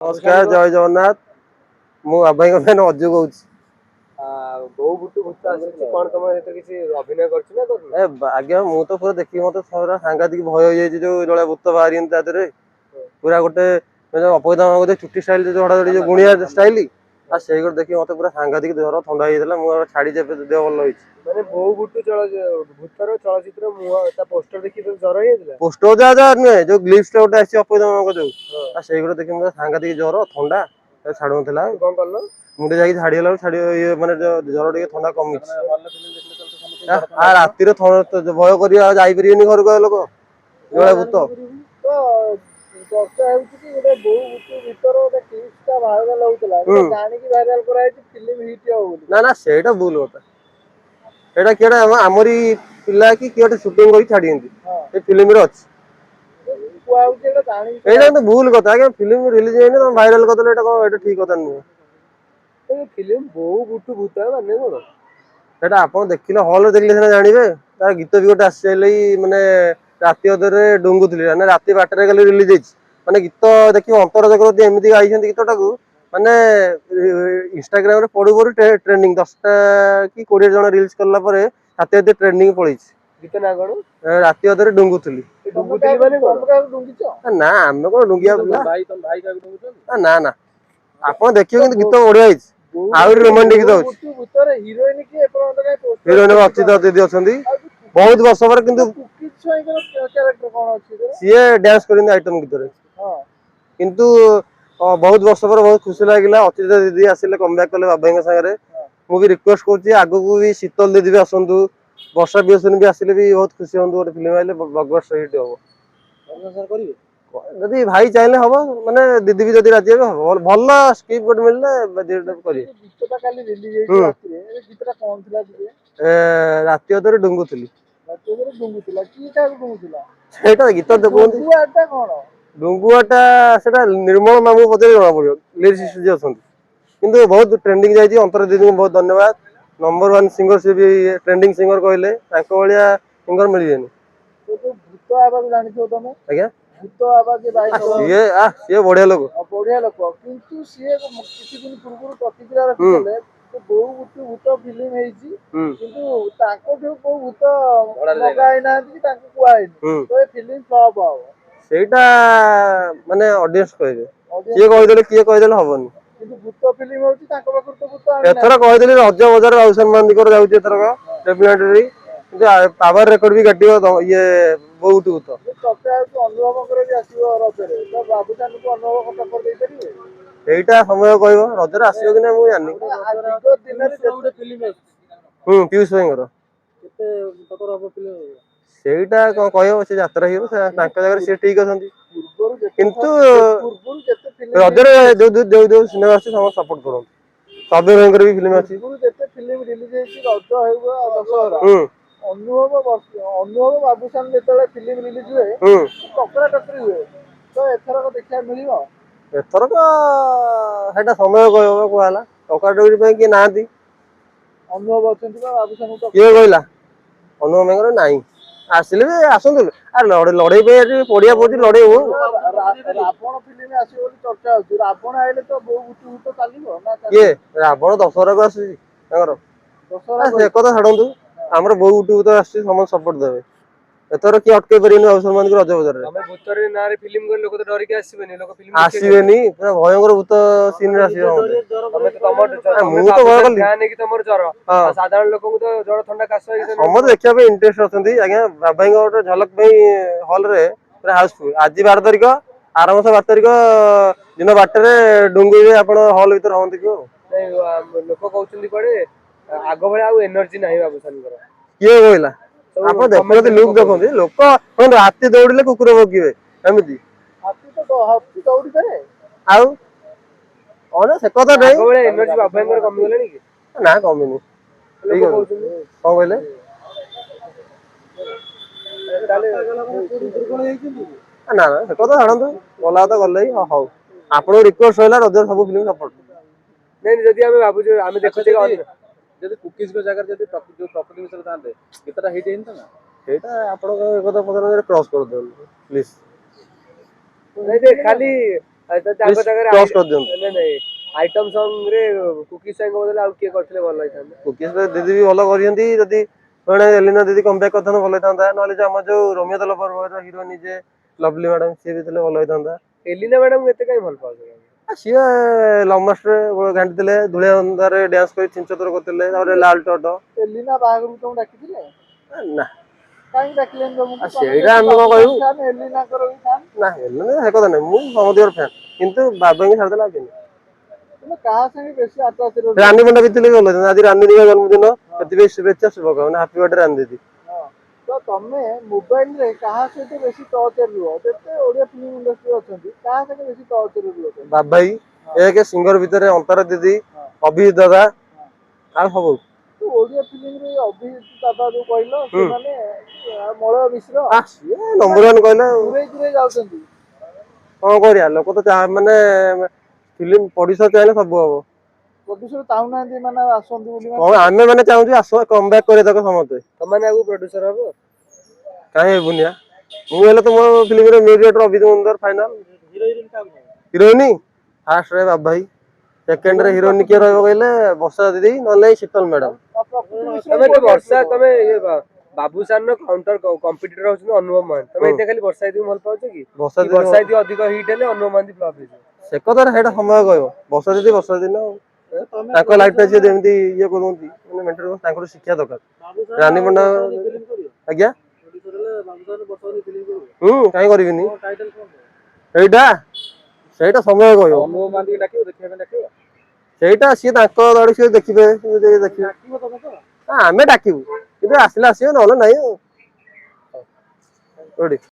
नमस्कार जय जगन्नाथ मु अभय फैन अजु कहूँ ବୋଉ ବୁଟୁ ଭୂତ ଆସିଛି କଣ ତମ ସେଥିରେ କିଛି ଅଭିନୟ କରୁଛି ନା କରୁନି? आज्ञा मु तो पूरा देखी मत सांघातिक भय हो जाए जो जड़े भूत बाहरी ता पूरा गोटे अपदान चुटी स्टाइल जो झड़ाझड़ी जो गुणिया स्टाइल आ से देखिए मत पूरा सांघातिक ज्वर थंडा होता मुझे छाड़ी देह भल होती ମାନେ ବୋଉ ବୁଟୁ ଭୂତର ଚଳଚିତ୍ର ମୁହଁ ତା ପୋଷ୍ଟର ଦେଖି ଜ୍ୱର ହେଇଯାଇଥିଲା। पोस्टर जहाँ जहाँ नुहे जो ग्लिप्स गोटे आसी अपदान जो से देखिए मतलब सांघातिक ज्वर थंडा छाड़ू ना କଣ कल मुझे जाकि छाड़ीगला छाड़ी माने ज्वर टे थंडा कमी राति भय कर जापरियनि घर को लोक जो भूत ତ ଚର୍ଚ୍ଚା ହେଉଛି କି ଗୋଟେ ବୋଉ ବୁଟୁ ଭିତର ଗୋଟେ କ୍ଲିପଟା ଭାଇରାଲ ହଉଥିଲା ଜାଣିକି ଭାଇରାଲ କରାଯାଇଛି ଫିଲ୍ମ ହିଟ୍ ହବ ବୋଲି। ना ना सेटा भूल होता एटा केडा हमरी पिला की कियोटे शूटिंग करी छाडी ए फिल्म रे अछि କୁହା ହଉଛି ଏଟା ଜାଣିକି एटा तो भूल कथा के फिल्म रिलीज हेने तो वायरल करदले एटा को एटा ठीक कथा नु ଏ ଫିଲ୍ମ ବୋଉ ବୁଟୁ ଭୂତ ମାନେ କଣ एटा आपण देखिले हॉल रे देखिले सेना जानिबे तार गीत भी गोटे आसेलै माने राति अदरे डुंगुथली माने राति 12 रे गले रिलीज हेछि माने गीत देखियो अंतर जगत एमिति गाइछन गीतटा को माने इंस्टाग्राम रे पडु पडु ट्रेंडिंग 10 टा की 20 जण रील्स करला परे हाते हाते ट्रेंडिंग पळैछि गीत ना कଣ राति अदरे डुंगुथली ଡୁଙ୍ଗୁଥିଲି ମାନେ କଣ ଡୁଙ୍ଗିଛ ना आमे कोन डुंगिया बुला ତମ ଭାଇ କାହାକୁ ଡୁଙ୍ଗୁଛନ୍ତି ना ना आपण देखियो कि गीत बढ़िया हेछि आउर रोमांटिक गीत होछि ଭୂତରେ ହିରୋଇନ କିଏ ଏପର୍ଯ୍ୟନ୍ତ କାଇଁ ପୋଷ୍ଟର हिरोइन अक्षिता दीदी अछंती बहुत वर्ष पर किंतु କୁକି ଛୁଆଙ୍କର କ୍ୟାରେକ୍ଟର କଣ ଅଛି सीए डांस करिन आइटम गीत रे ହଁ किंतु बहुत वर्ष पर बहुत खुशी लगिला अक्षिता दीदी आसिले कमबैक कले बाबाई संगे मु भी रिक्वेस्ट करछि आगु को भी शीतल दीदी भी आसंतु वर्षा बियसन भी आसिले भी बहुत खुशी हंतु गोटे फिल्म आइले ब्लॉकबस्टर हिट हो जदि भाई चाहिले हबो माने दीदी भी जदि राजी हेबे भल स्क्रिप्ट गोटे मिलले करिए गीतटा କାଲି ରିଲିଜ ହେଇଛି ରାତିରେ ଏ ଗୀତଟା କଣ ଥିଲା ଟିକେ राति अदरे डुंगुथली ରାତିରେ ଡୁଙ୍ଗୁଥିଲା କି କାହାକୁ ଡୁଙ୍ଗୁଥିଲା सेटा गीत देखुंती ଡୁଙ୍ଗୁଆଟା କଣ डुंगुआटा सेटा निर्मल मामू पदे जଣା पड़ियो लिरिक्स जे अछंती किंतु बहुत ट्रेंडिंग जाइछि अंतर दीदी को बहुत धन्यवाद नंबर 1 सिंगर से भी ट्रेंडिंग सिंगर कहले ताको भलिया सिंगर मिलियनी तो भूत आवाज ଜାଣିଥିବ ତମେ आज्ञा भूत आवाज ଭାଇ ये बढ़िया लोग ବଢିଆ ଲୋକ କିନ୍ତୁ ସିଏ କିଛି ଦିନ ପୂର୍ବରୁ ପ୍ରତିକ୍ରିୟା ରଖିଥିଲେ ବୋଉ ବୁଟୁ ଭୂତ ଫିଲ୍ମ ହେଇଛି କିନ୍ତୁ ତାଙ୍କଠୁ କୋଉ ଭୂତ ଲଗା ହେଇନାହାନ୍ତି କି ତାଙ୍କୁ କୁହା ହେଇନି ତ ଏ ଫିଲ୍ମ ଫ୍ଲପ ହବ ସେଇଟା ମାନେ ଅଡିଏନ୍ସ କହିବେ କିଏ କହିଦେଲେ କିଏ କହିଦେଲେ ହବନି କିନ୍ତୁ ଭୂତ ଫିଲ୍ମ ହଉଛି ତାଙ୍କ ପାଖରୁ ତ ଭୂତ ଆଣିନାହାନ୍ତି ଏଥର କହିଦେଲି ରଜ ବଜାର ବାବୁସାନ ମହାନ୍ତିଙ୍କର ଯାଉଛି ଏଥରକ ଡେଫିନେଟଲି କିନ୍ତୁ ପାୱାର ରେକର୍ଡ ବି କାଟିବ ଇଏ ବହୁତ ଭୂତ ଚର୍ଚ୍ଚା ହଉଛି ଅନୁଭବଙ୍କର ବି ଆସିବ ରଜରେ ତ ବାବୁସାନକୁ ଅନୁଭବ ଟକ୍କର ଦେଇପାରିବେ ସେଇଟା ସମୟ କହିବ ରଜରେ ଆସିବ କି ନା ମୁଁ ଜାଣିନି ପିୟୁଷ ଭାଇଙ୍କର କେତେ ଟକ୍କର ହବ ଫିଲ୍ମ ସେଇଟା କଣ କହିବ ସେ ଯାତ୍ରା ହିରୋ ତାଙ୍କ ଜାଗାରେ ସେ ଠିକ ଅଛନ୍ତି କିନ୍ତୁ ରଜରେ ଯୋଉ ଯୋଉ ସିନେମା ଅଛି ସମସ୍ତେ ସପୋର୍ଟ କରନ୍ତି ସବ୍ୟ ଭାଇଙ୍କର ବି ଫିଲ୍ମ ଅଛି ଯେତେ ଫିଲ୍ମ ରିଲିଜ ହେଇଛି ରଜ ହେଉ ଦଶହରା ଅନୁଭବ ବାବୁସାନ ଯେତେବେଳେ ଫିଲ୍ମ ରିଲିଜ ହୁଏ ଟକରା ଟକରି ହୁଏ ତ ଏଥରକ ଦେଖିବାକୁ ମିଳିବ ଏଥରକ ସେଇଟା ସମୟ କହିବ କୁହା ହେଲା ଟକରା ଟକରି ପାଇଁ କିଏ ନାହାନ୍ତି ଅନୁଭବ ଅଛନ୍ତି ବା ବାବୁସାନ କିଏ କହିଲା ଅନୁଭବ ଭାଇଙ୍କର ନାହିଁ ଆସିଲେ ବି ଆସନ୍ତୁ ଲଢେଇ ପାଇଁ ଆଜି ପଡିଆ ପଡୁଛି ଲଢେଇ ହଉ ରାବଣ ଫିଲ୍ମ ଆସିବ ବୋଲି ଚର୍ଚ୍ଚା ହଉଛି ରାବଣ ଆଇଲେ ତ ବୋଉ ବୁଟୁ ଭୂତ ଚାଲିବ ନା କିଏ ରାବଣ ଦଶହରାକୁ ଆସୁଛି ତାଙ୍କର ସେ କଥା ଛାଡନ୍ତୁ ଆମର ବୋଉ ବୁଟୁ ଭୂତ ଆସୁଛି ସମସ୍ତେ ସପୋର୍ଟ ଦେବେ ଏଥର କିଏ ଅଟକେଇ ପାରିବେନି ବାବୁସାନ ମହାନ୍ତି ରଜ ବଜାରରେ ଭୂତରେ ନାଁରେ ଫିଲ୍ମ କରି ଲୋକ ତ ଡରିକି ଆସିବେନି ଲୋକ ଆସିବେନି ପୁରା ଭୟଙ୍କର ଭୂତ ସିନରେ ଆସିବ ମୁଁ ତ ଭୟ କଲି ତମର ଜ୍ୱର ସାଧାରଣ ଲୋକଙ୍କୁ ତ ଜ୍ୱର ଥଣ୍ଡା କାଶ ସମସ୍ତେ ଦେଖିବା ପାଇଁ ଇଣ୍ଟରେଷ୍ଟ ଅଛନ୍ତି ଆଜ୍ଞା ବାବାଙ୍କ ଗୋଟେ ଝଲକ ପାଇଁ ହଲ ରେ ପୁରା ହାଉସଫୁଲ ଆଜି 12 ତାରିଖ ଆର ମାସ 12 ତାରିଖ ଦିନ 12ରେ ଡୁଙ୍ଗୁଇରେ ଆପଣ ହଲ ଭିତରେ ରହନ୍ତି କି ଲୋକ କହୁଛନ୍ତି କୁଆଡେ ଆଗ ଭଳିଆ ଆଉ ଏନର୍ଜି ନାହିଁ ବାବୁସାନଙ୍କର କିଏ କହିଲା ଆପଣ ଦେଖୁଛନ୍ତି ଲୁକ୍ ଦେଖନ୍ତି ଲୋକ ହାତୀ ଦୌଡ଼ିଲେ କୁକୁର ଭୋକିବେ ଏମିତି ହାତୀ ଦୌଡ଼ି ପାରେ ଆଉ ସେ କଥା ନାହିଁ ଏନର୍ଜି ବାବାଙ୍କର କମିଗଲାଣି କି ନା କମିନି କଣ କହିଲେ ନା ନା ସେ କଥା ଛାଡ଼ନ୍ତୁ ଗଲା ତ ଗଲେ ହଉ ଆପଣଙ୍କୁ ରିକ୍ୱେଷ୍ଟ ରହିଲା ରଜରେ ସବୁ ଫିଲ୍ମ ସପୋର୍ଟ ନାଇଁ ଯଦି ଆମେ ଭାବୁଛୁ ଆମେ ଦେଖୁଛେ ଯଦି କୁକିଜଙ୍କ ଜାଗାରେ ଯଦି ଯୋଉ ପ୍ରପର୍ଟି ବିଷୟରେ ଥାନ୍ତେ ଗୀତଟା ହିଟ୍ ହେଇନି ନା ସେଇଟା ଆପଣଙ୍କ କଥା ପଚାର କ୍ରସ୍ କରିଦିଅନ୍ତୁ ପ୍ଲିଜ ଖାଲି କ୍ରସ୍ କରିଦିଅନ୍ତୁ। आइटम सॉन्ग रे कुकी सॉन्ग बदले आउ के करथले भल होइथान कुकीज दीदी भी भल करियंती जदी माने एलिना दीदी कमबैक करथन भल होइथांदा नले जे हम जो रोमियो द लवर बॉय रो हीरोइन जे लवली मैडम सी भी थले भल होइथांदा। एलिना मैडम केते काई भल पाउ सिए लमास्टर घांटी दिले धुळे अंधारे डांस कर चिंचतर करथिले तारे लाल टट एलिना बागरू तुम डाकिथिले ना काई डाकिलेन तुमको सेइरा हम को कहू फैन एलिना करो फैन ना एलिना हे कथा नै मु समदियर फैन किंतु बाबा के छाड़ देला के तुम कहा संगे बेसी अटैच रो रानी पंडा भी थिले बोल आज रानी दी जन्मदिन एतबे शुभेच्छा शुभकामना हैप्पी बर्थडे रानी दीदी। तो तमे मोबाइल रे कहा से बेसी टच रुओ जते ओडिया फिल्म इंडस्ट्री अछंती कहा से बेसी टच रुओ बाबाई एक सिंगर भीतर अंतर दीदी अभिजीत दादा आ सब तो ओडिया फिल्म रे अभिजीत दादा जो कहलो से माने मलय मिश्र आ ये नंबर 1 कहले दूरे दूरे जाउछंती कोन करिया लोक तो माने फिल्म पडिसा चाहे सब हबो प्रोड्यूसर ताउना दे माने आसंती बोली कोन आमे माने चाहू आसो कमबैक करे तक समते तमने आगु प्रोड्यूसर हबो काहे बुनिया मु हेले तो मो फिल्म रे मीडिएटर अभिजीत मुंदर फाइनल हीरोइन फर्स्ट रे बाबा भाई सेकंड रे हीरोइन के रहबो कहले वर्षा दीदी नले शीतल मैडम तमे तो वर्षा तमे ये बाबूसान नो काउंटर कॉम्पिटिटर होछ अनुभव मान तमे एते खाली वर्षा दीदी भल पाउछ कि वर्षा दीदी अधिक हिट हेले अनुभव मान फ्लॉप हे से कथार हेडा समय कहयो वर्षा दीदी ताको लाइफ टा जे देमती ये कोनोंती माने मेंटर ताको शिक्षा दरकार रानी पंडा आज्ञा काई करबिनी एइटा सेटा समय कहयो अनुभव मान डाकियो देखिबे डाकियो सेटा सी ताको दड़ी से देखिबे देखिबे डाकिबो तमे तो आमे डाकिबु किबे आसिला आसियो नहले नाही ओडी